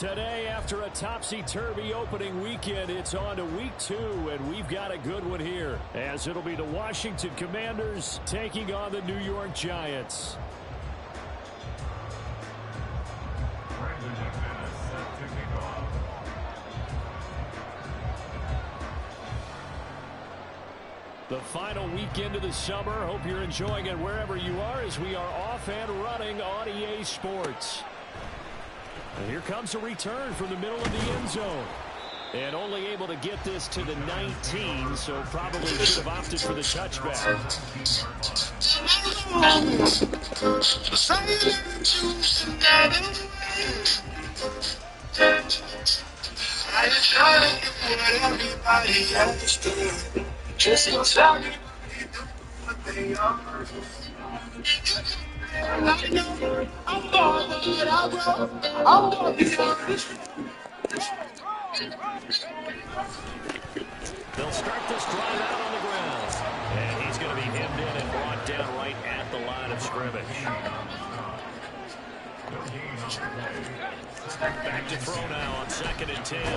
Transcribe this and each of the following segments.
Today, after a topsy-turvy opening weekend, it's on to week 2, and we've got a good one here, as it'll be the Washington Commanders taking on the New York Giants. The final weekend of the summer. Hope you're enjoying it wherever you are as we are off and running on EA Sports. And here comes a return from the middle of the end zone. And only able to get this to the 19, so probably should have opted for the touchback. I just try to get what everybody else doing. Just tell me what they are. I know I'm bothered, I'm walking on this. They'll start this drive out on the ground. And he's going to be hemmed in and brought down right at the line of scrimmage. Back to throw now on 2nd and 10. And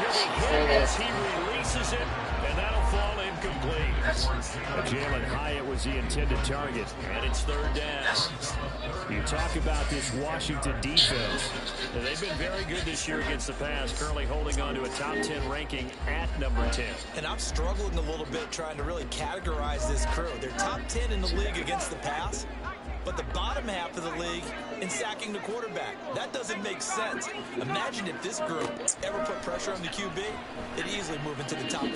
he'll be hit as he releases it, and that'll fall incomplete. Jalen Hyatt was the intended target, and it's 3rd down. You talk about this Washington defense. They've been very good this year against the pass, currently holding on to a top 10 ranking at number 10. And I'm struggling a little bit trying to really categorize this crew. They're top 10 in the league against the pass, but the bottom half of the league in sacking the quarterback. That doesn't make sense. Imagine if this group ever put pressure on the QB, it'd easily move into the top 5.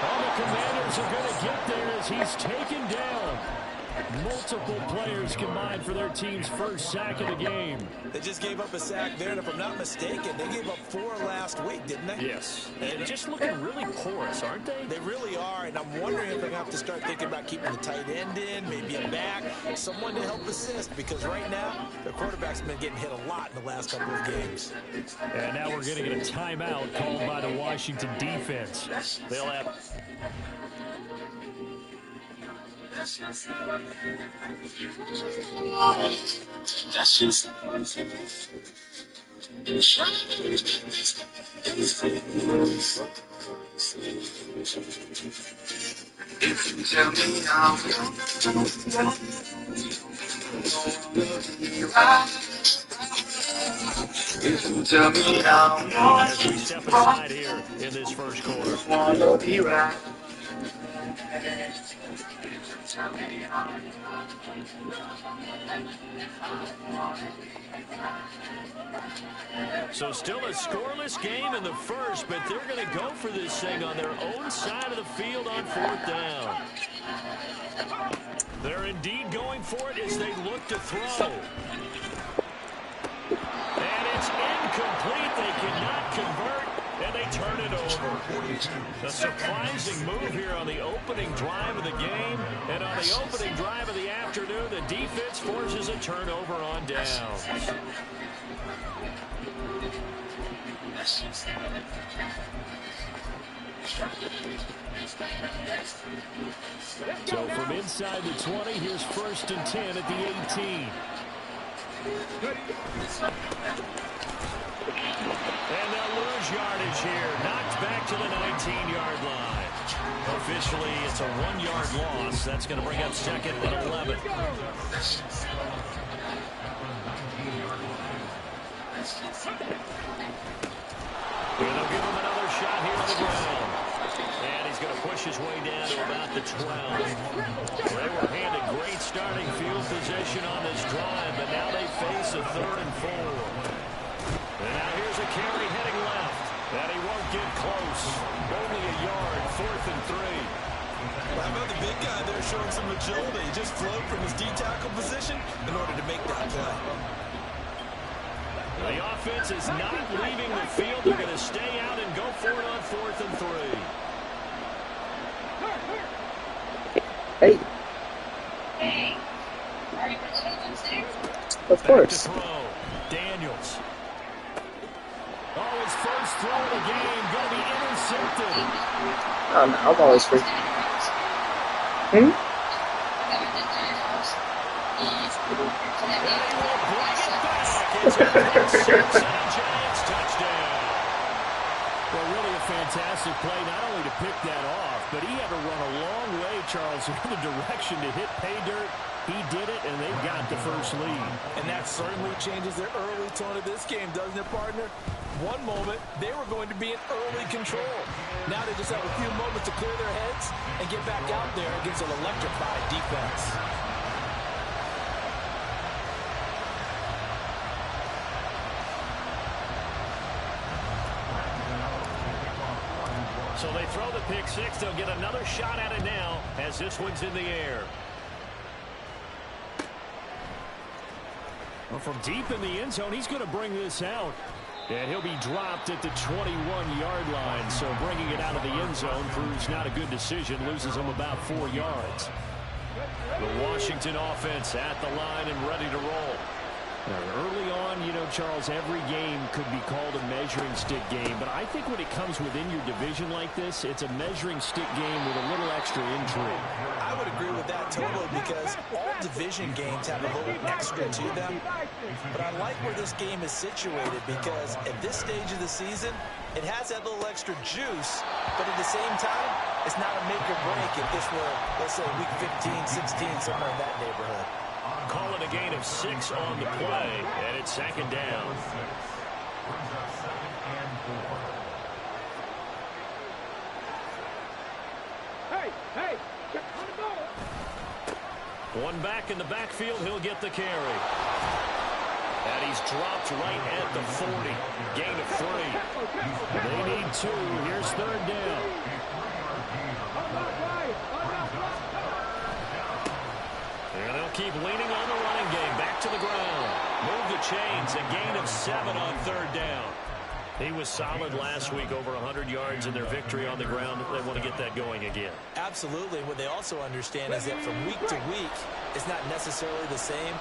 All the Commanders are going to get there as he's taken down. Multiple players combined for their team's first sack of the game. They just gave up a sack there, and if I'm not mistaken, they gave up 4 last week, didn't they? Yes. And just looking really porous, aren't they? They really are, and I'm wondering if they're going to have to start thinking about keeping the tight end in, maybe a back, someone to help assist, because right now, their quarterback's been getting hit a lot in the last couple of games. And now we're going to get a timeout called by the Washington defense. They'll have... That's just if you tell me how if you tell me how as we step aside here in this first quarter. wanna be right. So still a scoreless game in the first, but they're going to go for this thing on their own side of the field on 4th down. They're indeed going for it as they look to throw. And it's incomplete. They cannot convert, and they turn it over. A surprising move here on the opening drive of the game, and on the opening drive of the afternoon, the defense forces a turnover on downs. So from inside the 20, here's 1st and 10 at the 18. And they'll lose yardage here. Knocked back to the 19-yard line. Officially, it's a 1-yard loss. That's going to bring up 2nd and 11. And they'll give him another shot here on the ground. And he's going to push his way down to about the 12. They were handed great starting field position on this drive, but now they face a 3rd and 4. And now here's a carry heading left. And he won't get close. Only a yard, 4th and 3. How about the big guy there showing some agility? He just flowed from his D-tackle position in order to make that play. The offense is not leaving the field. They're going to stay out and go for it on 4th and 3. Hey. Of course. Daniels. Oh, his first throw of the game going to be intercepted. Oh, no, I'm always free. And he will bring it back. It's complete 6 and a Giants touchdown. Well, really a fantastic play, not only to pick that off, but he had to run a long way, Charles, in the direction to hit pay dirt. He did it, and they got the first lead. And that certainly changes the early tone of this game, doesn't it, partner? One moment, they were going to be in early control. Now they just have a few moments to clear their heads and get back out there against an electrified defense. So they throw the pick six. They'll get another shot at it now as this one's in the air. Well, from deep in the end zone, he's going to bring this out. And he'll be dropped at the 21-yard line. So bringing it out of the end zone proves not a good decision. Loses him about 4 yards. The Washington offense at the line and ready to roll. Early on, you know, Charles, every game could be called a measuring stick game. But I think when it comes within your division like this, it's a measuring stick game with a little extra intrigue. I would agree with that totally because all division games have a little extra to them. But I like where this game is situated because at this stage of the season, it has that little extra juice. But at the same time, it's not a make or break if this were, let's say, week 15, 16, somewhere in that neighborhood. Call it a gain of 6 on the play, and it's second down. Hey, One back in the backfield, he'll get the carry. And he's dropped right at the 40. Gain of 3. They need 2. Here's third down. And they'll keep leaning on the running game. Back to the ground. Move the chains. A gain of 7 on third down. He was solid last week, over 100 yards in their victory on the ground. They want to get that going again. Absolutely. What they also understand is that from week to week, it's not necessarily the same,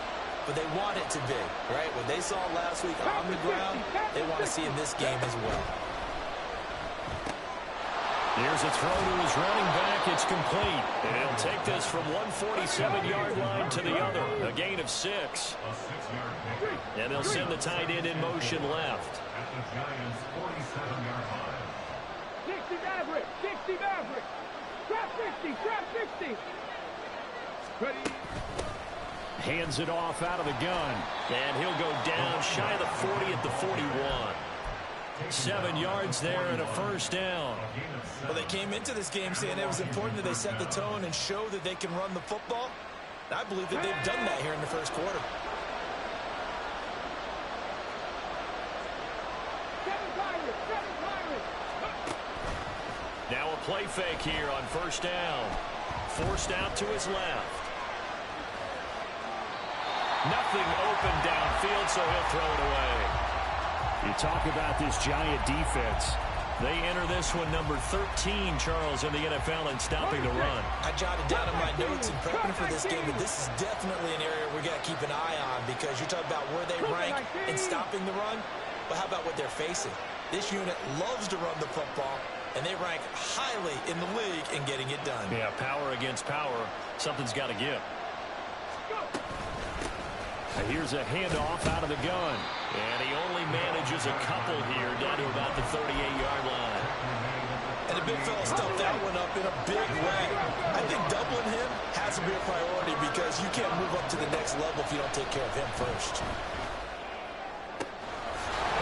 but they want it to be, right? What they saw last week on the ground, they want to see in this game as well. Here's a throw to his running back. It's complete. And he'll take this from 147-yard line to the other. A gain of 6. And they'll send the tight end in motion left. 60 Maverick. Trap 60. Ready. Hands it off out of the gun. And he'll go down shy of the 40 at the 41. 7 yards there and a first down. Well, they came into this game saying it was important that they set the tone and show that they can run the football. I believe that they've done that here in the first quarter. Now a play fake here on first down. Forced out to his left. Nothing open downfield, so he'll throw it away. You talk about this Giant defense. They enter this one number 13, Charles, in the NFL in stopping the run. I jotted down in my notes in prepping for this game that this is definitely an area we got to keep an eye on because you're talking about where they rank in stopping the run. But how about what they're facing? This unit loves to run the football, and they rank highly in the league in getting it done. Yeah, power against power. Something's got to give. Here's a handoff out of the gun. And he only manages a couple here down to about the 38-yard line. And the big fella stuffed that one up in a big way. I think doubling him has to be a priority because you can't move up to the next level if you don't take care of him first.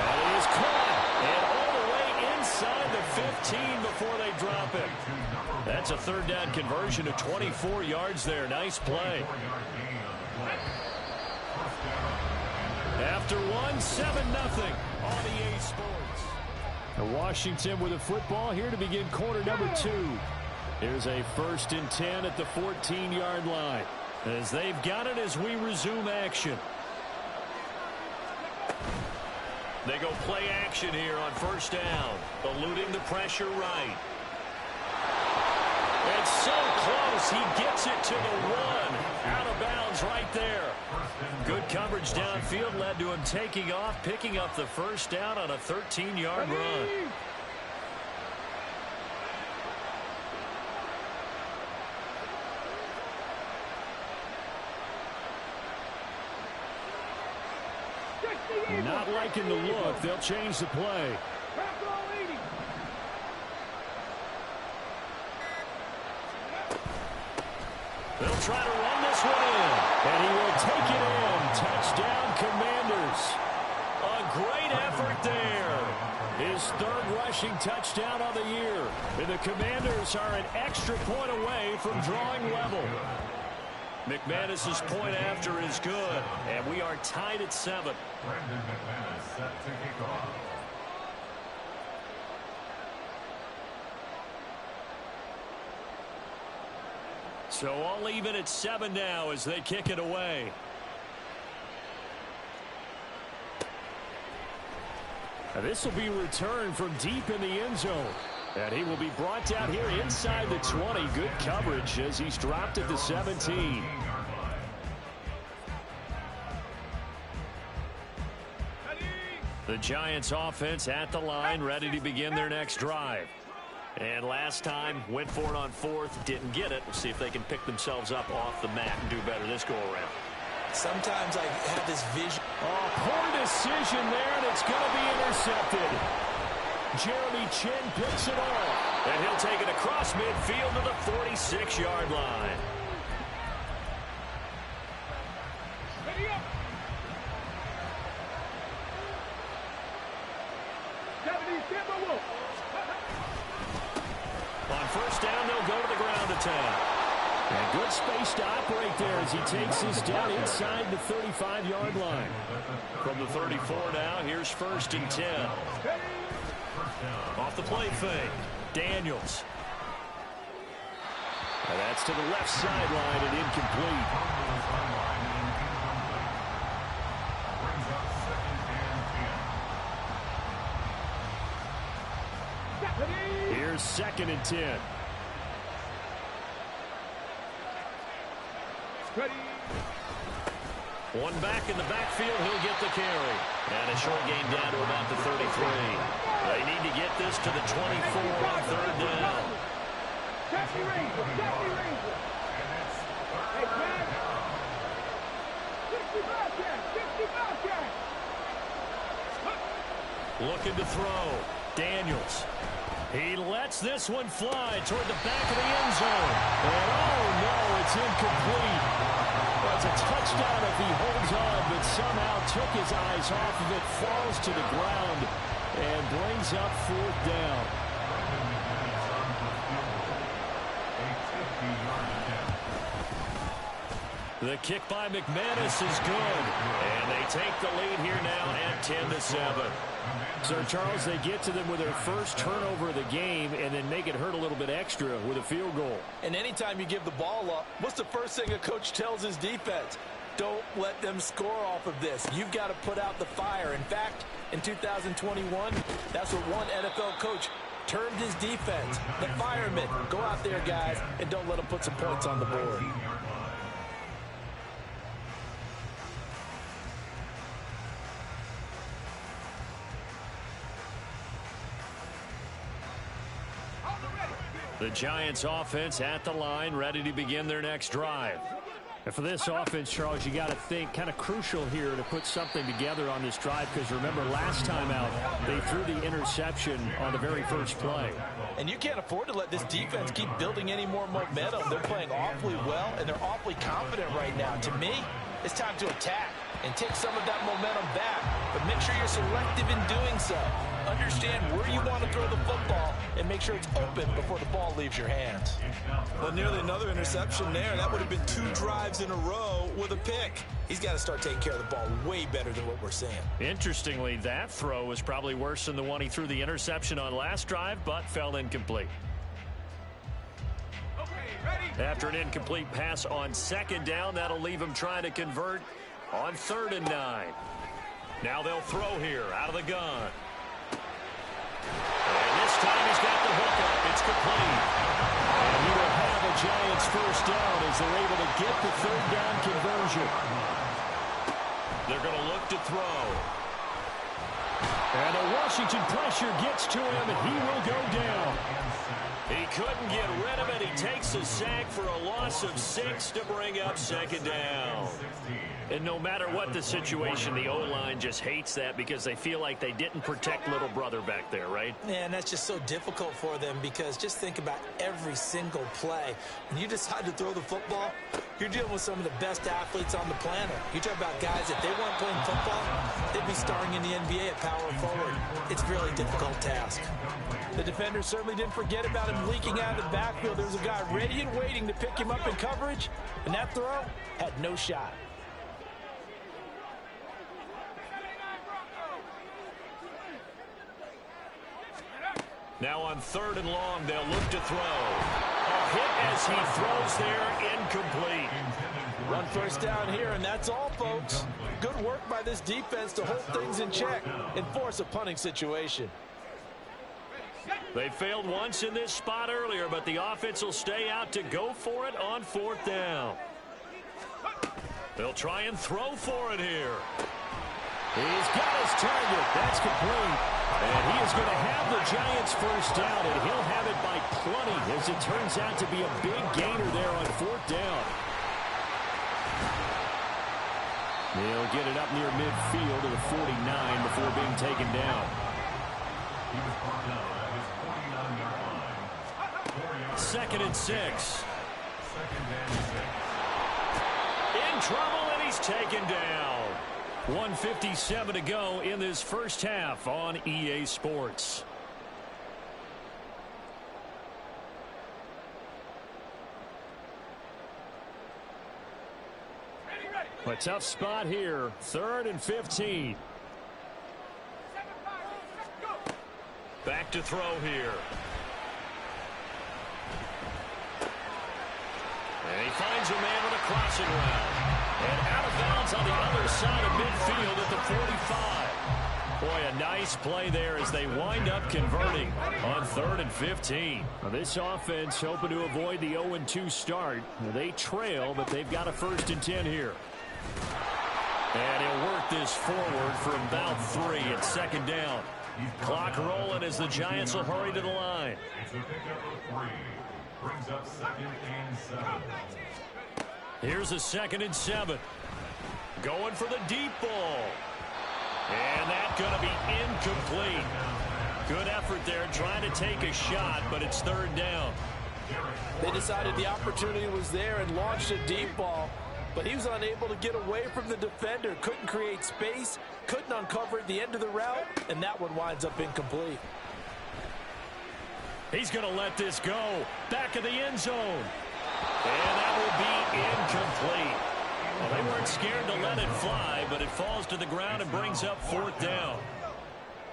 That is caught. And all the way inside the 15 before they drop it. That's a third down conversion of 24 yards there. Nice play. After 7-0 on EA Sports. Washington with a football here to begin quarter number 2. Here's a 1st and 10 at the 14-yard line. As they've got it as we resume action. They go play action here on first down. Eluding the pressure right. It's so close. He gets it to the 1. Out of bounds right there. Good coverage downfield led to him taking off, picking up the first down on a 13-yard run. Not liking the look. They'll change the play. They'll try to run this one in. And he will take it in. Touchdown, Commanders. A great effort there. His third rushing touchdown of the year. And the Commanders are an extra point away from drawing level. McManus's point after is good. And we are tied at 7. Brandon McManus set to kick off. So all even at 7 now as they kick it away. Now this will be returned from deep in the end zone. And he will be brought down here inside the 20. Good coverage as he's dropped at the 17. The Giants offense at the line, ready to begin their next drive. And last time, went for it on 4th, didn't get it. We'll see if they can pick themselves up off the mat and do better this go-around. Sometimes I have this vision. Oh, poor decision there, and it's going to be intercepted. Jeremy Chin picks it off. And he'll take it across midfield to the 46-yard line. On first down, they'll go to the ground attack. And good space to operate there as he takes this down inside the 35-yard line. From the 34 now, here's 1st and 10. Off the play fake, Daniels. And that's to the left sideline and incomplete. Here's 2nd and 10. One back in the backfield, he'll get the carry. And a short gain down to about the 33. They need to get this to the 24 on 3rd down. Looking to throw. Daniels. He lets this one fly toward the back of the end zone. And oh no, it's incomplete. Well, it's a touchdown if he holds on, but somehow took his eyes off of it, falls to the ground, and brings up 4th down. The kick by McManus is good. And they take the lead here now at 10-7. Sir Charles, they get to them with their first turnover of the game and then make it hurt a little bit extra with a field goal. And anytime you give the ball up, what's the first thing a coach tells his defense? Don't let them score off of this. You've got to put out the fire. In fact, in 2021, that's what one NFL coach termed his defense. The firemen. Go out there, guys, and don't let them put some points on the board. The Giants offense at the line, ready to begin their next drive. And for this offense, Charles, you got to think kind of crucial here to put something together on this drive, because remember last time out they threw the interception on the very first play. And you can't afford to let this defense keep building any more momentum. They're playing awfully well, and they're awfully confident right now. To me, it's time to attack and take some of that momentum back. But make sure you're selective in doing so. Understand where you want to throw the football and make sure it's open before the ball leaves your hands. Well, nearly another interception there. That would have been 2 drives in a row with a pick. He's got to start taking care of the ball way better than what we're seeing. Interestingly, that throw was probably worse than the one he threw the interception on last drive, but fell incomplete. After an incomplete pass on 2nd down, that'll leave him trying to convert on 3rd and 9. Now they'll throw here out of the gun. And this time he's got the hook up. It's complete. And he will have a Giants first down as they're able to get the 3rd down conversion. They're going to look to throw. And the Washington pressure gets to him, and he will go down. He couldn't get rid of it. He takes a sack for a loss of 6 to bring up second down. And no matter what the situation, the O-line just hates that because they feel like they didn't protect little brother back there, right? Yeah, and that's just so difficult for them because just think about every single play. When you decide to throw the football, you're dealing with some of the best athletes on the planet. You talk about guys, if they weren't playing football, they'd be starring in the NBA at power forward. It's a really difficult task. The defender certainly didn't forget about him leaking out of the backfield. There was a guy ready and waiting to pick him up in coverage, and that throw had no shot. Now on 3rd and long, they'll look to throw. A hit as he throws there, incomplete. One first down here, and that's all, folks. Good work by this defense to hold things in check and force a punting situation. They failed once in this spot earlier, but the offense will stay out to go for it on 4th down. They'll try and throw for it here. He's got his target. That's complete. And he is going to have the Giants first down, and he'll have it by plenty as it turns out to be a big gainer there on 4th down. They'll get it up near midfield to the 49 before being taken down. He was brought down at his 49-yard line. 2nd and 6. Second and 6. In trouble, and he's taken down. 1:57 to go in this first half on EA Sports. A tough spot here. 3rd and 15. Back to throw here. And he finds a man with a crossing route. And out of bounds on the other side of midfield at the 45. Boy, a nice play there as they wind up converting on 3rd and 15. Now, this offense hoping to avoid the 0-2 start. They trail, but they've got a 1st and 10 here. And he'll work this forward for about 3 at 2nd down. Clock rolling as the Giants will hurry to the line. It's a pickup of 3. Brings up 2nd and 7. Here's a 2nd and 7. Going for the deep ball. And that's going to be incomplete. Good effort there trying to take a shot, but it's 3rd down. They decided the opportunity was there and launched a deep ball, but he was unable to get away from the defender. Couldn't create space, couldn't uncover at the end of the route, and that one winds up incomplete. He's going to let this go. Back of the end zone. And that will be incomplete. Well, they weren't scared to let it fly, but it falls to the ground and brings up 4th down.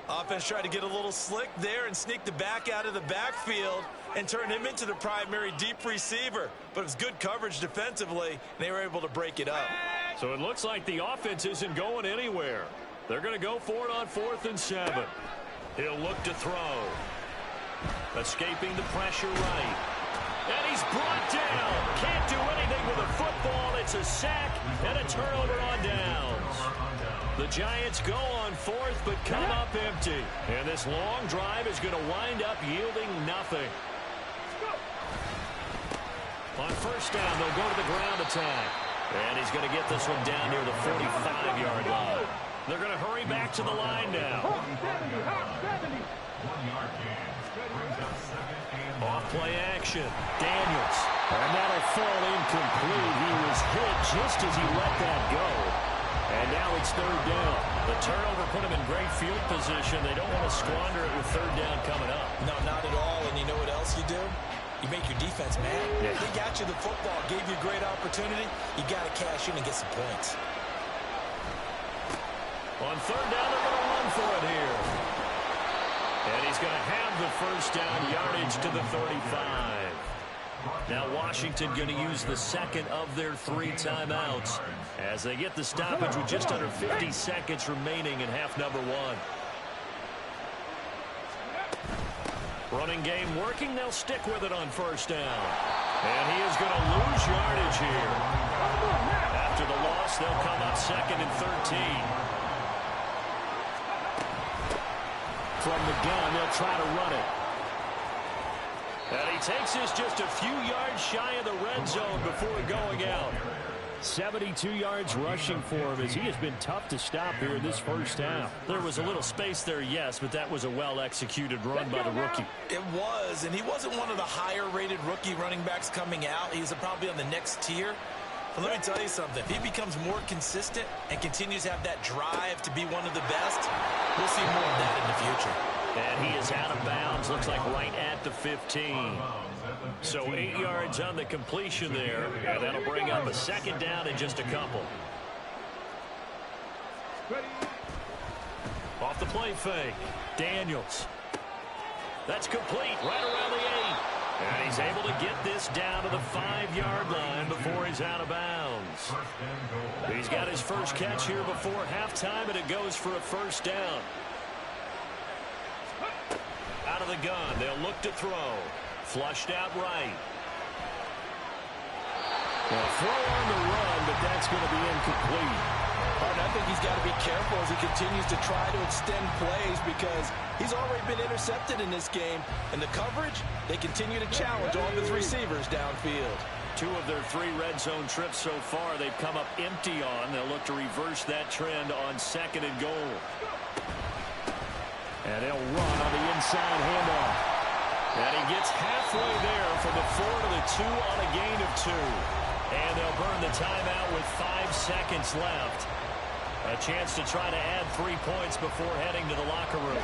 Offense tried to get a little slick there and sneak the back out of the backfield and turn him into the primary deep receiver. But it was good coverage defensively, and they were able to break it up. So it looks like the offense isn't going anywhere. They're going to go for it on 4th and 7. He'll look to throw. Escaping the pressure right. And he's brought down. Can't do anything with a football. It's a sack and a turnover on downs. The Giants go on 4th but come up empty. And this long drive is going to wind up yielding nothing. On 1st down, they'll go to the ground attack. And he's going to get this one down near the 45-yard line. They're going to hurry back to the line now. 1-yard gain. Brings up 2nd and 9. Off play action. Daniels. And that'll fall incomplete. He was hit just as he let that go. And now it's 3rd down. The turnover put him in great field position. They don't want to squander it with 3rd down coming up. No, not at all. And you know what else you do? You make your defense mad. Yeah. They got you the football, gave you a great opportunity. You got to cash in and get some points. On 3rd down, they're going to run for it here. And he's going to have the 1st down yardage to the 35. Now Washington going to use the 2nd of their 3 timeouts as they get the stoppage with just under 50 seconds remaining in half number 1. Running game working. They'll stick with it on 1st down. And he is going to lose yardage here. After the loss, they'll come up 2nd and 13. from the gun. They'll try to run it. And he takes this just a few yards shy of the red zone before going out. 72 yards rushing for him as he has been tough to stop here in this first half. There was a little space there, yes, but that was a well-executed run by the rookie. It was, and he wasn't one of the higher-rated rookie running backs coming out. He's probably on the next tier. But let me tell you something. If he becomes more consistent and continues to have that drive to be one of the best, we'll see more of that in the future. And he is out of bounds, looks like right at the 15. So 8 yards on the completion there, and that'll bring up a second down in just a couple. Off the play fake, Daniels. That's complete right around the 8. And he's able to get this down to the 5-yard line before he's out of bounds. He's got his first catch here before halftime, and it goes for a first down. Out of the gun, they'll look to throw. Flushed out right. Well, throw on the run, but that's going to be incomplete. I think he's got to be careful as he continues to try to extend plays because he's already been intercepted in this game. And the coverage, they continue to challenge all of his receivers downfield. 2 of their 3 red zone trips so far they've come up empty on. They'll look to reverse that trend on 2nd and goal. And they'll run on the inside handoff. And he gets halfway there from the 4 to the 2 on a gain of 2. And they'll burn the timeout with 5 seconds left. A chance to try to add 3 points before heading to the locker room.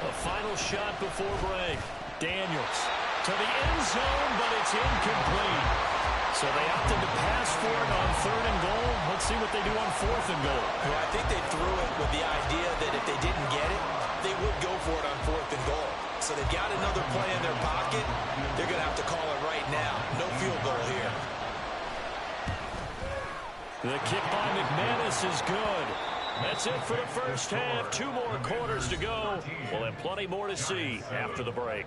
A final shot before break. Daniels to the end zone, but it's incomplete. So they opted to pass for it on 3rd and goal. Let's see what they do on 4th and goal. Well, I think they threw it with the idea that if they didn't get it, they would go for it on 4th and goal. So they've got another play in their pocket. They're going to have to call it right now. No field goal here. The kick by McManus is good. That's it for the first half. 2 more quarters to go. We'll have plenty more to see after the break.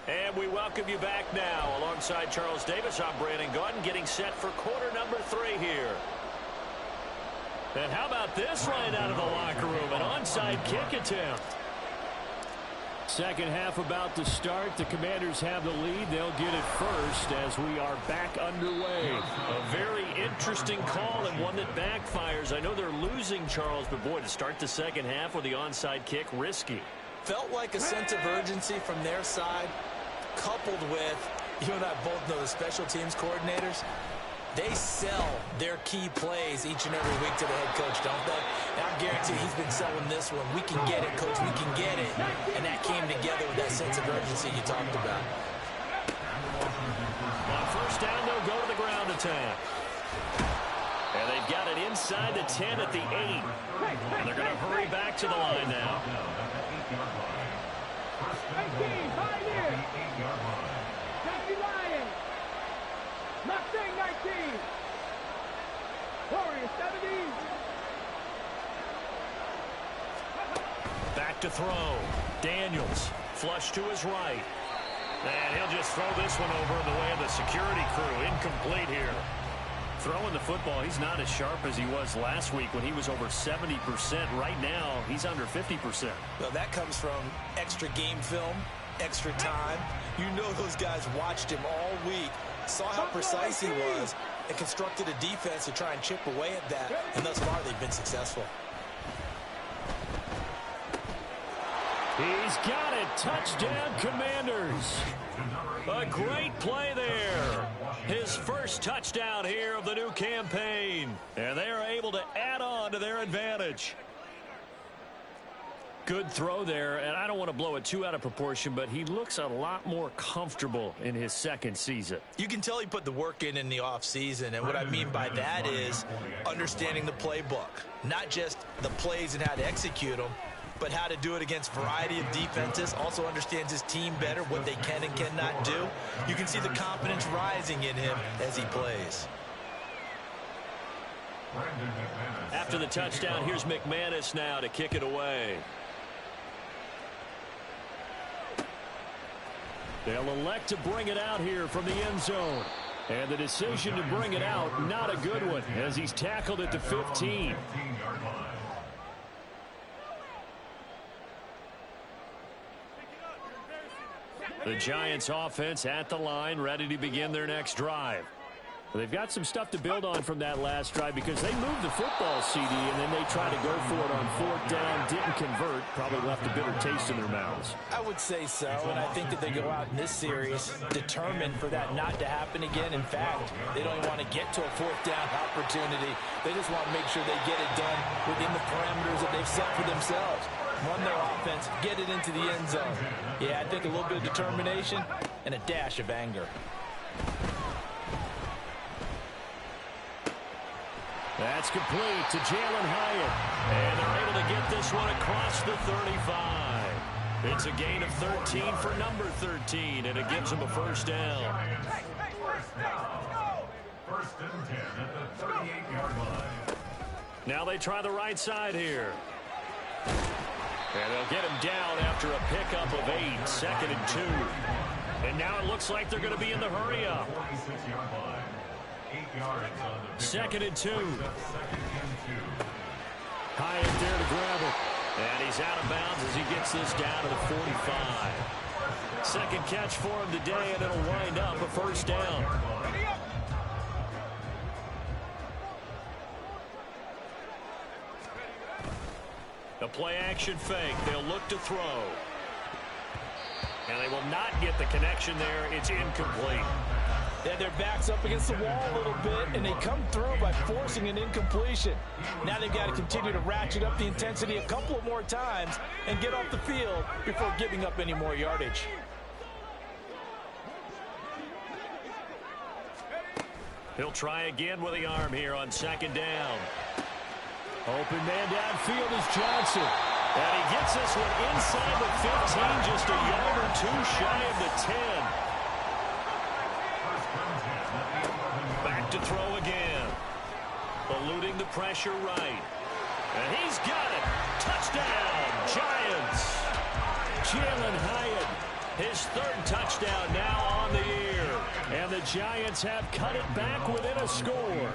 And we welcome you back now. Alongside Charles Davis, I'm Brandon Gaudin, getting set for quarter number 3 here. And how about this right out of the locker room? An onside kick attempt. Second half about to start. The Commanders have the lead. They'll get it first as we are back underway. A very interesting call and one that backfires. I know they're losing, Charles, but boy, to start the second half with the onside kick, risky. Felt like a sense of urgency from their side, coupled with, you and I both know the special teams coordinators, they sell their key plays each and every week to the head coach, don't they? And I guarantee he's been selling this one. We can get it, coach, we can get it. And that came together with that sense of urgency you talked about. On first down, they'll go to the ground attack. And they've got it inside the 10 at the 8. And they're going to hurry back to the line now. 18, 5 years. Jackie Lion. Mustang 19. Warrior 17. Back to throw. Daniels, flush to his right. And he'll just throw this one over in the way of the security crew. Incomplete here. Throwing the football, he's not as sharp as he was last week when he was over 70%. Right now, he's under 50%. Well, that comes from extra game film, extra time. You know those guys watched him all week, saw how precise he was, and constructed a defense to try and chip away at that. And thus far, they've been successful. He's got it. Touchdown, Commanders. A great play there. His first touchdown here of the new campaign. And they are able to add on to their advantage. Good throw there, and I don't want to blow it too out of proportion, but he looks a lot more comfortable in his second season. You can tell he put the work in the offseason, and what I mean by that is understanding the playbook. Not just the plays and how to execute them, but how to do it against a variety of defenses, also understands his team better, what they can and cannot do. You can see the confidence rising in him as he plays. After the touchdown, here's McManus now to kick it away. They'll elect to bring it out here from the end zone. And the decision to bring it out, not a good one, as he's tackled at the 15. The Giants offense at the line, ready to begin their next drive. They've got some stuff to build on from that last drive because they moved the football, CD, and then they tried to go for it on 4th down, didn't convert, probably left a bitter taste in their mouths. I would say so, and I think that they go out in this series determined for that not to happen again. In fact, they don't even want to get to a 4th down opportunity. They just want to make sure they get it done within the parameters that they've set for themselves. Run their offense, get it into the end zone. Yeah, I think a little bit of determination and a dash of anger. That's complete to Jalen Hyatt. And they're able to get this one across the 35. It's a gain of 13 for number 13, and it gives them a first down. First and 10 at the 38-yard line. Now they try the right side here. And they'll get him down after a pickup of 8, 2nd and 2. And now it looks like they're going to be in the hurry up. 46-yard line. 8 yards on the 2nd and 2. Second and 2. Hyatt there to grab it. And he's out of bounds as he gets this down to the 45. Second catch for him today, and it'll wind up a first down. The play-action fake. They'll look to throw. And they will not get the connection there. It's incomplete. They had their backs up against the wall a little bit, and they come through by forcing an incompletion. Now they've got to continue to ratchet up the intensity a couple of more times and get off the field before giving up any more yardage. He'll try again with the arm here on 2nd down. Open man downfield is Johnson. And he gets this one inside the 15, just a yard or 2 shy of the 10. Back to throw again. Eluding the pressure right. And he's got it. Touchdown, Giants. Jalen Hyatt, his 3rd touchdown now on the year. And the Giants have cut it back within a score.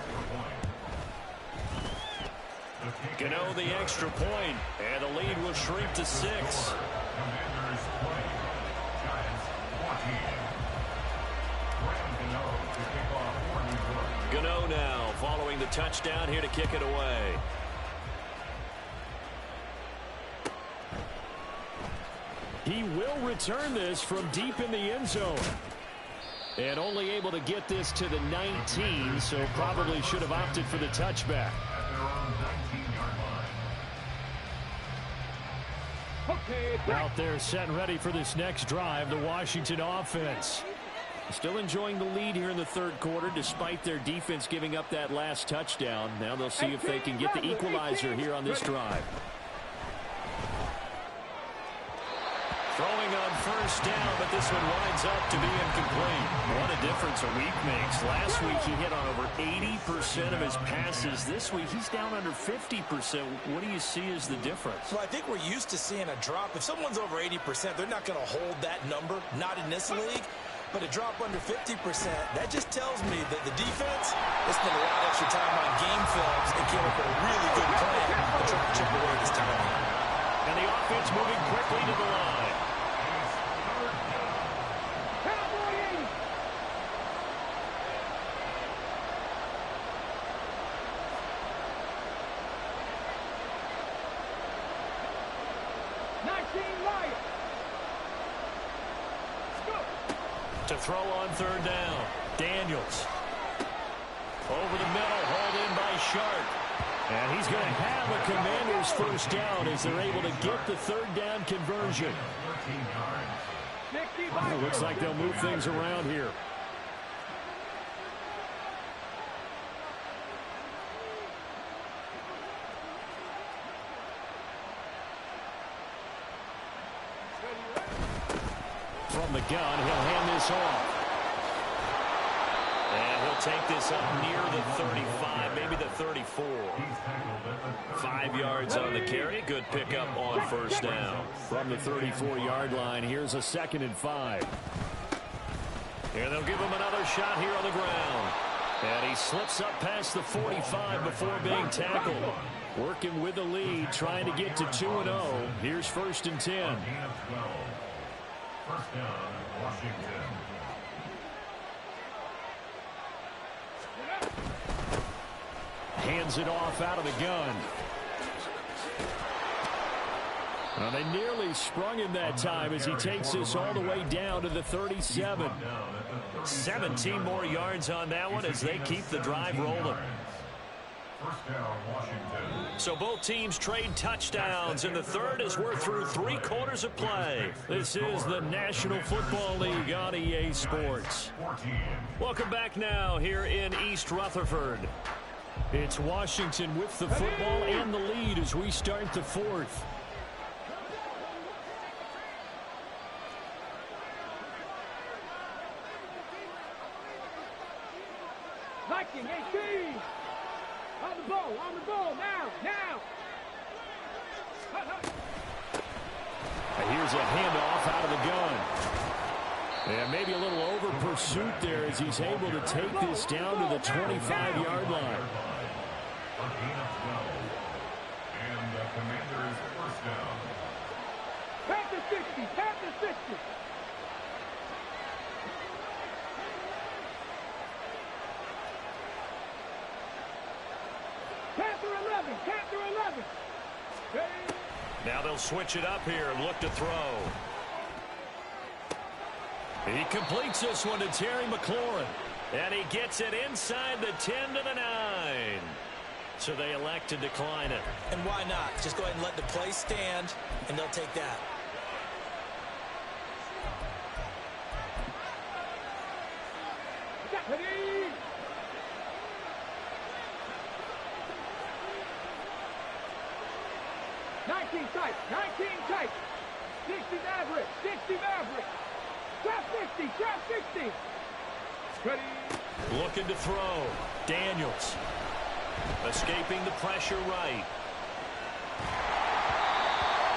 Gano the extra point, and the lead will shrink to 6. Commanders 20. Giants 14. Gano now following the touchdown here to kick it away. He will return this from deep in the end zone. And only able to get this to the 19, so probably should have opted for the touchback. Out there set and ready for this next drive, the Washington offense. Still enjoying the lead here in the 3rd quarter despite their defense giving up that last touchdown. Now they'll see if they can get the equalizer here on this drive. Throwing on 1st down, but this one winds up to be incomplete. What a difference a week makes. Last week he hit on over 80% of his passes. This week he's down under 50%. What do you see as the difference? Well, I think we're used to seeing a drop. If someone's over 80%, they're not going to hold that number, not in this league. But a drop under 50%, that just tells me that the defense has spent a lot of extra time on game films and came up with a really good plan to try to chip away this time. And the offense moving quickly to the line. To throw on 3rd down. Daniels. Over the middle, hauled in by Sharp. And he's going to have a Commanders first down as they're able to get the 3rd down conversion. It looks like they'll move things around here. down. He'll hand this off. And he'll take this up near the 35, maybe the 34. 5 yards on the carry. Good pickup on first down. From the 34-yard line, here's a 2nd and 5. And they'll give him another shot here on the ground. And he slips up past the 45 before being tackled. Working with the lead, trying to get to 2-0. Here's 1st and 10. First down, Washington. Hands it off out of the gun. Well, they nearly sprung him that time as he takes this all the way down to the 37. 17 more yards on that one as they keep the drive rolling. First down, Washington. So both teams trade touchdowns, and the third as we're through 3 quarters of play. This is the National Football League on EA Sports. Welcome back now here in East Rutherford. It's Washington with the football and the lead as we start the 4th. Viking 18. On the ball, now. Here's a handoff out of the gun. And maybe a little over pursuit there as he's able to take this down to the 25-yard line. A gain of 12. And the Commanders' first down. Panther 60. Panther 11. Hey. Now they'll switch it up here and look to throw. He completes this one to Terry McLaurin. And he gets it inside the 10 to the 9. So they elect to decline it. And why not? Just go ahead and let the play stand, and they'll take that. Ready. Nineteen tight. 60 Maverick. Trap 60. Ready. Looking to throw. Daniels. Escaping the pressure right.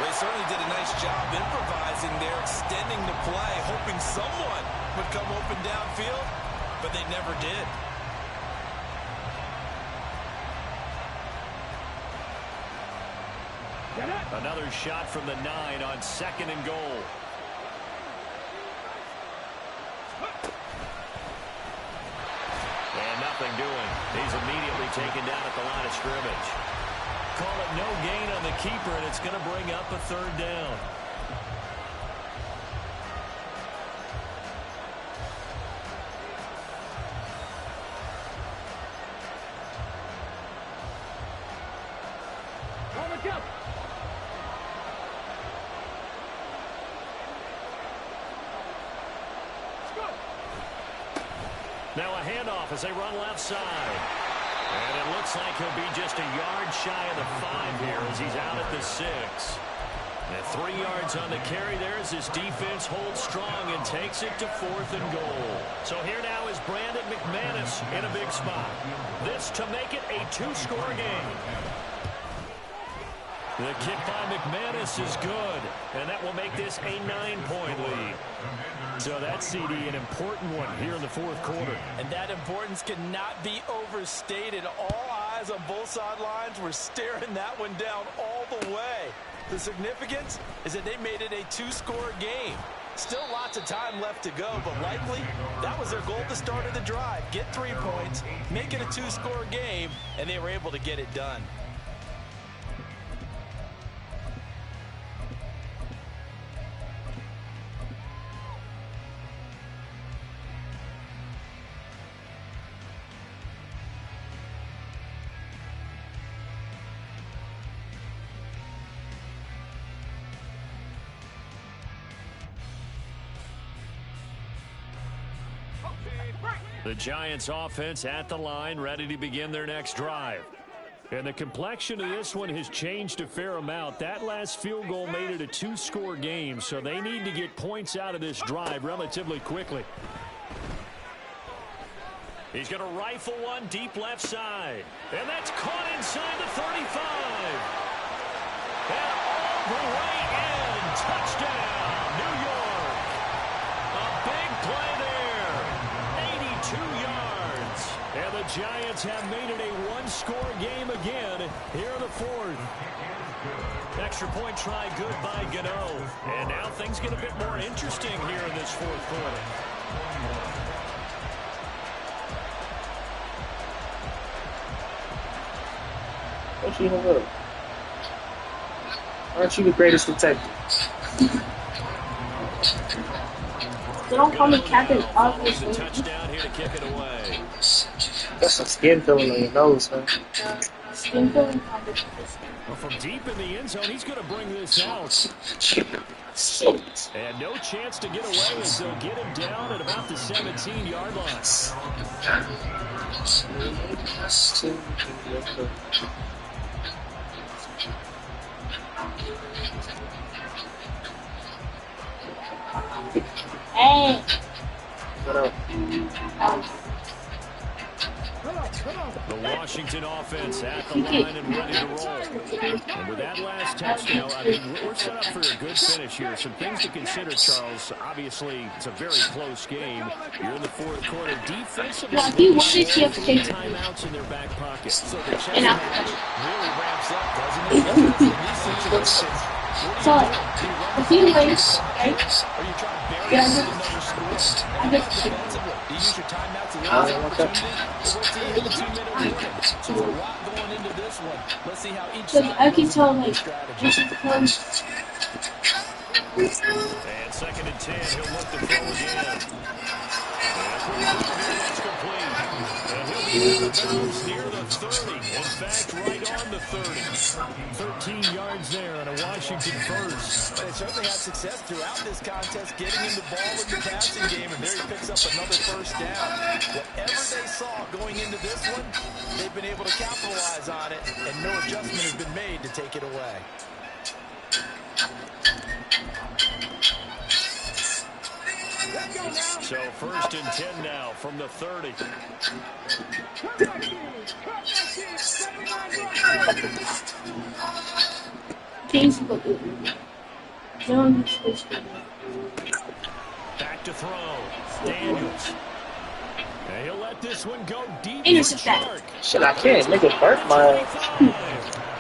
They certainly did a nice job improvising there, extending the play, hoping someone would come open downfield, but they never did. Another shot from the 9 on 2nd and goal. And nothing doing. He's immediately taken down at the line of scrimmage. Call it no gain on the keeper, and it's going to bring up a 3rd down. On the jump. Now a handoff as they run left side. And it looks like he'll be just a yard shy of the 5 here as he's out at the 6. And 3 yards on the carry there as his defense holds strong and takes it to 4th and goal. So here now is Brandon McManus in a big spot. This to make it a 2-score game. The kick by McManus is good, and that will make this a 9-point lead. So that's, CD, an important one here in the 4th quarter. And that importance cannot be overstated. All eyes on both sidelines were staring that one down all the way. The significance is that they made it a 2-score game. Still lots of time left to go, but likely that was their goal at the start of the drive. Get 3 points, make it a 2-score game, and they were able to get it done. The Giants offense at the line, ready to begin their next drive. And the complexion of this one has changed a fair amount. That last field goal made it a 2-score game, so they need to get points out of this drive relatively quickly. He's going to rifle one deep left side. And that's caught inside the 35. And all the way in. Touchdown, New York. A big play there. 82 yards. And the Giants have made it a 1-score game again here in the fourth. Extra point try good by Gano. And now things get a bit more interesting here in this fourth quarter. What you gonna do? Aren't you the greatest detective? They don't call me Captain Obviously. Touchdown here to kick it away. Got some skin feeling on your nose, man. Skin feeling competition. Well, from deep in the end zone, he's going to bring this out. And no chance to get away as they'll get him down at about the 17-yard line. Hey. What up? The Washington offense at the line and ready to roll. And with that last touchdown, I mean, we're set up for a good finish here. Some things to consider, Charles. Obviously, it's a very close game. You're in the fourth quarter. Defensively, Yeah, he wanted to have to take timeouts in their back pocket. So the chess and match really ramps up, doesn't it? In these situations, so, if he wins, right? are you trying to bury Yeah, another score? I guess Do you use your timeouts to limit the opportunity? Or wait till you hit the 2-minute warning? So there's a lot going into this one. Let's see how each so side I can goes tell, about their like, strategy. just because And 2nd and 10, he'll look to throw again. And that's complete. And he'll be out of bounds near the 30. In fact, right on the 30. 13 yards there on a Washington first. They certainly had success throughout this contest, getting him the ball in the passing game, and there he picks up another first down. Whatever they saw going into this one, they've been able to capitalize on it, and no adjustment has been made to take it away. So 1st and 10 now from the 30. Facebook. Don't Facebook. Back to throw. Daniels. And he'll let this one go deep. Intercept that. Chark. Shit, I can't. Nigga burnt my...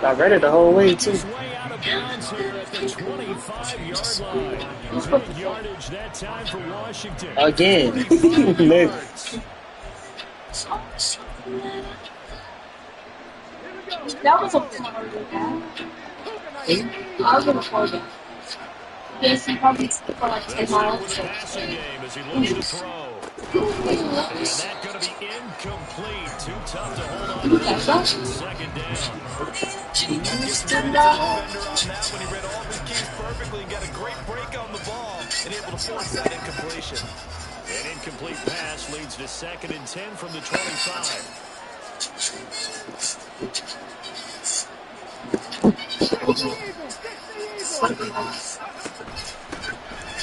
I read it the whole way, too. His way out of bounds here at the 25-yard line. Big yardage that time for Washington. Again. 25 yards. That was a party. I was gonna call that. Yes, he probably for like 10 miles. With a passing game as he looks to throw. And that going to be incomplete. Too tough to hold on to that. 2nd down. Gets the defender on that when he read all of his keys perfectly and got a great break on the ball and able to force that incompletion. An incomplete pass leads to 2nd and 10 from the 25.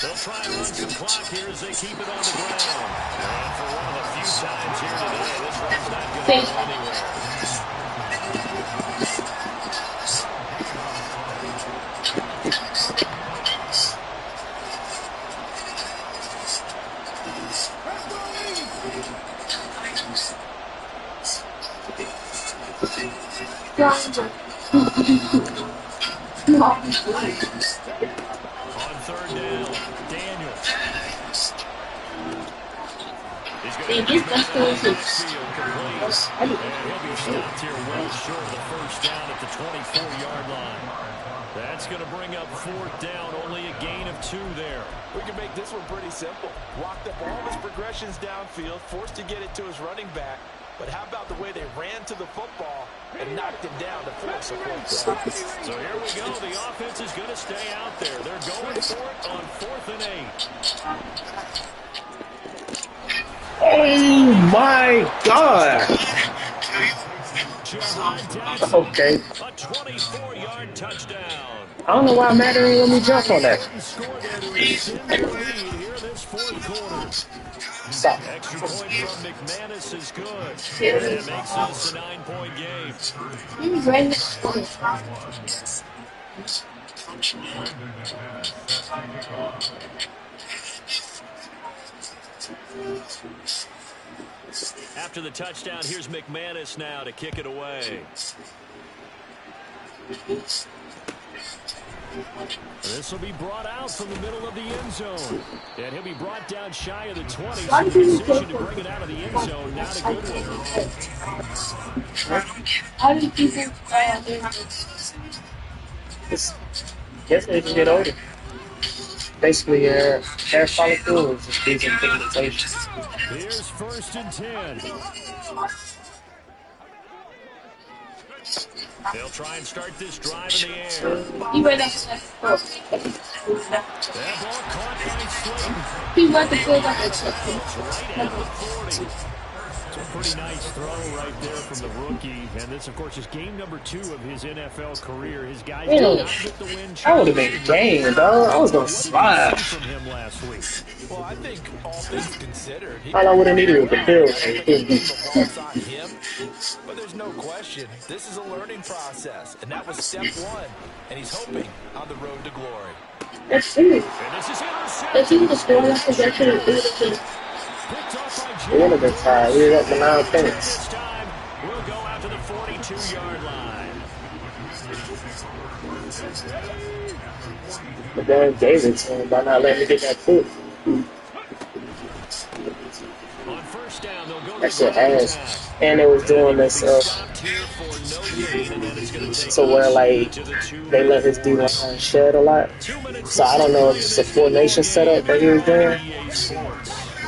They'll try and run some clock here as they keep it on the ground. And for one of the few times here today, this one's not going to go anywhere. On 3rd down, Daniels. He's going to field complete. And he'll be stopped here well short of the first down at the 24-yard line. That's going to bring up 4th down, only a gain of 2 there. We can make this one pretty simple. Walked up all his progressions downfield, forced to get it to his running back. But how about the way they ran to the football and knocked him down to force a fourth down? So here we go. The offense is going to stay out there. They're going for it on 4th and 8. Oh, my God. Jahad That's Okay. a 24-yard touchdown. I don't know why Matt didn't let me jump on that. Important score there to extend their lead here in this fourth quarter. Stop. Extra point from McManus is good. And it makes this a 9-point game. Brendan McManus set to kick off. After the touchdown, here's McManus now to kick it away. This will be brought out from the middle of the end zone. And he'll be brought down shy of the 20. So the decision to bring it out of the end zone, not a good one. How do people try out there? Guess they just get older. Basically, hair follicle is just losing pigmentation. Here's 1st and 10. They'll try and start this drive in the air. He went up to that. That ball caught by Slayton. He went to play like a Right at the 40. It's a pretty nice throw right there from the rookie. And this, of course, is game number 2 of his NFL career. His guys did not get the win. I would have been game, dog. I was going to slide. From him last week. Well, I think all things considered, All I would have needed was the field. ball's on him. But there's no question, this is a learning process, and that was step 1. And he's hoping on the road to glory. That's true. And this is intercepted. If he would have scored that possession, it would have been. Picked off by It would have been tied. We were up to 9 points. This time, we'll go out to the 42-yard line. But then gave it to him by not letting me get that foot. On 1st down, they'll go to That's your ass. And they was doing this so where like they let his D-line shed a lot. So I don't know if it's a formation setup that he was doing.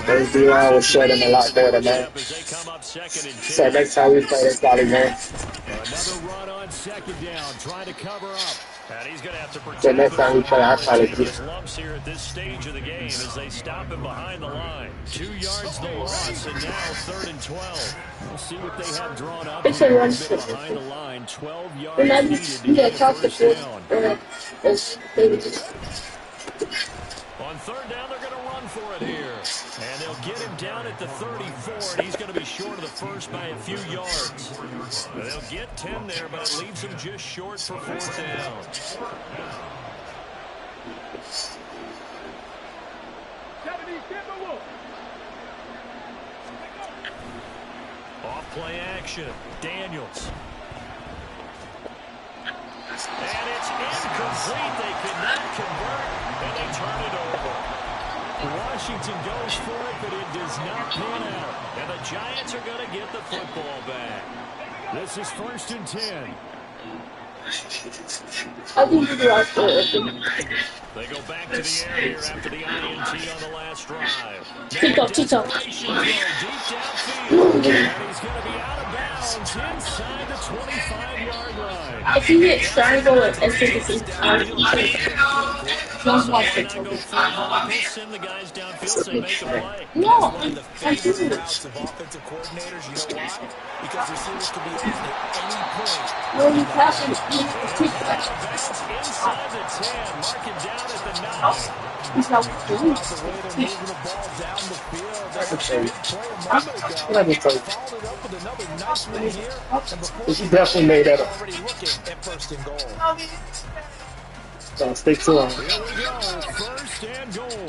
But his D-line was shedding a lot more than that. So next time we play, it's probably more. Another run on 2nd down, trying to cover up. And he's going to have to protect So next time we play, I'll probably his get lumps here at this stage of the game as they stop him behind the line. 2 yards the loss, and now 3rd and 12. We'll see what they have drawn up. It's a run. Behind the line, 12 yards And then needed to you get get the tossed first the down. On 3rd down, they're going to run for it here. And they'll get him down at the 34, and he's going to be short of the first by a few yards. They'll get 10 there, but it leaves him just short for 4th down. Off play action, Daniels. And it's incomplete. They could not convert, and they turn it over. Washington goes for it, but it does not pan out. And the Giants are going to get the football back. This is 1st and 10. I think you are open. They go back to the air here after the INT on the last drive. Kick off. Deep downfield. And he's going to be out of bounds inside the 25-yard line. If you hit triangle and efficacy, don't watch it. Send the guys downfield, say make a play. No, One of the I favorite didn't. routes of offensive coordinators. You know why? Because receivers can be open at any point. When you pass it, you kick Bounce that. inside the 10, mark it down at the 9. He's not About the way they're moving the ball down the field. That was a big play a moment ago. Let me tell you. Followed it up with another nice one here. And before He definitely made that up. already looking at 1st and goal. So stick to him. Here we go, 1st and goal.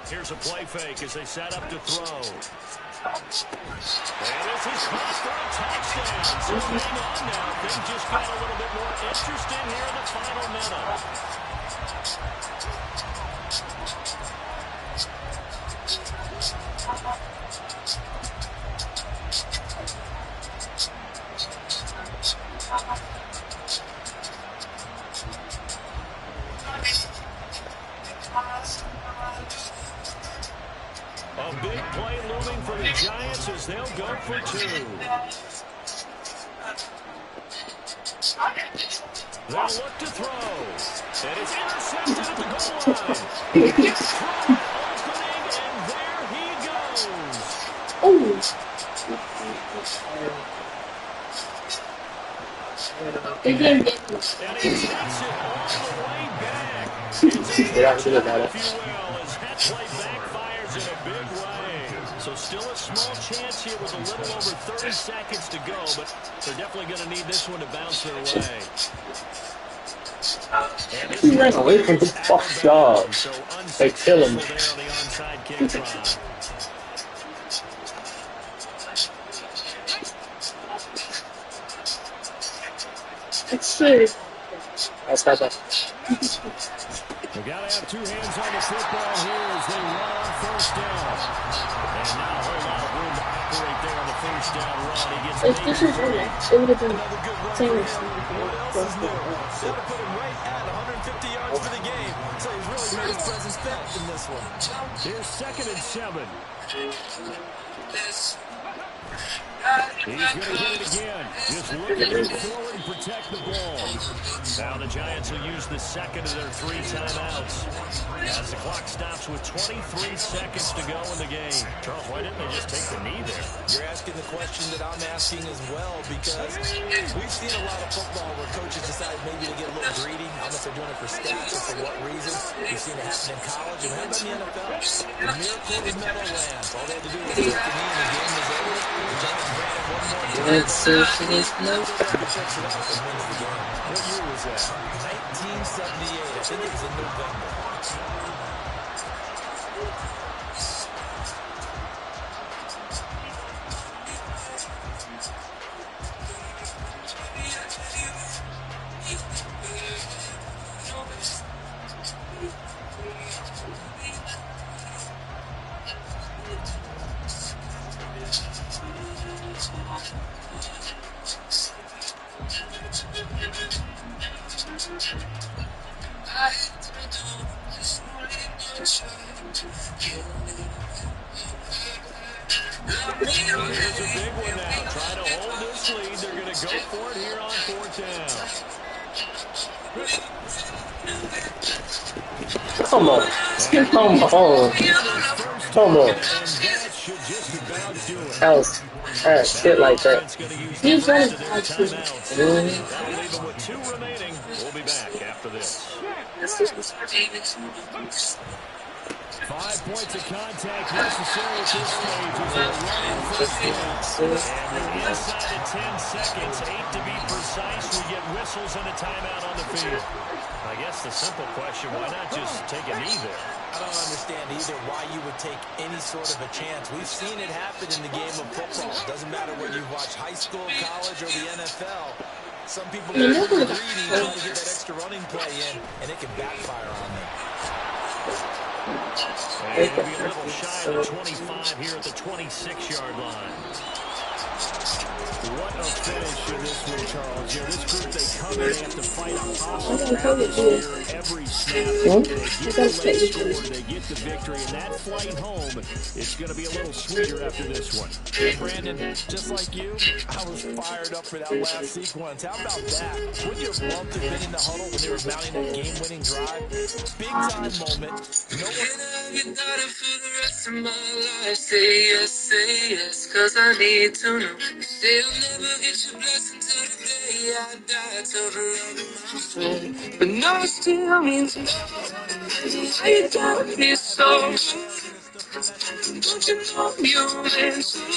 Here's a play fake as they set up to throw. And this is caught for a touchdown. So hang on now. Things just got a little bit more interesting here in the final minute. A big play looming for the Giants as they'll go for 2. They'll look to throw. And it's intercepted at the goal line. Opening, and there he goes. They didn't get me. And he takes it all the way back. It's a touchdown, if you will, as that play backfires in a big way. So still a small chance here with a little over 30 seconds to go, but they're definitely going to need this one to bounce their way. He ran away from the fuck yard. So They kill him. unsuccessful there on the onside kick try. It's true. That's not bad. They got to have two hands on the football here as they run on first down. And not a whole lot of room to operate there on the first down run. He gets If this was real, it would have been same as What else is new? Should have put him right at 150 yards for the game. So he's really made his presence felt in this one. Here's 2nd and 7. He's going to get it again. Just looking to move forward and protect the ball. Now the Giants will use the second of their 3 timeouts. As the clock stops with 23 seconds to go in the game. Charles, why didn't they just take the knee there? You're asking the question that I'm asking as well, because we've seen a lot of football where coaches decide maybe to get a little greedy. I don't know if they're doing it for stats or for what reason. We've seen it happen in college and how about in the NFL? The miracle was Meadowlands. All they had to do was take the knee and the game was over. The Giants ran it one more time. Let's see if it's no. What year was that? 1978. I think it was in November. Here's a big one now. Trying to hold this lead. They're going to go for it here on 4th down. Come on. Come on. Come on. That shit like that. He's running high too. That'll leave them with 2 remaining. We'll be back after this. 5 points of contact necessary at this stage as they're running first down. And with inside of 10 seconds, 8 to be precise, we get whistles and a timeout on the field. I guess the simple question, why not just take a knee there? I don't understand either why you would take any sort of a chance. We've seen it happen in the game of football. It doesn't matter whether you watch high school, college, or the NFL. Some people get greedy trying to get that extra running play in, and it can backfire on them. And it'll be a little shy of the 25 here at the 26-yard line. What a finish in this one, Charles. Yeah, this group, they come in, they have to fight a hostile atmosphere every snap. They get the legs forward, they get the victory, and that flight home is going to be a little sweeter after this one. Brandon, just like you, I was fired up for that last sequence. How about that? Wouldn't you have loved to have been in the huddle when they were mounting that game-winning drive? Big-time moment. No one... For the rest of my life, say yes, cause I need to know. Say I'll never get your blessing till the day I die, till the love of my friend. But no still means no. Why you gotta be so good? Don't you know you meant so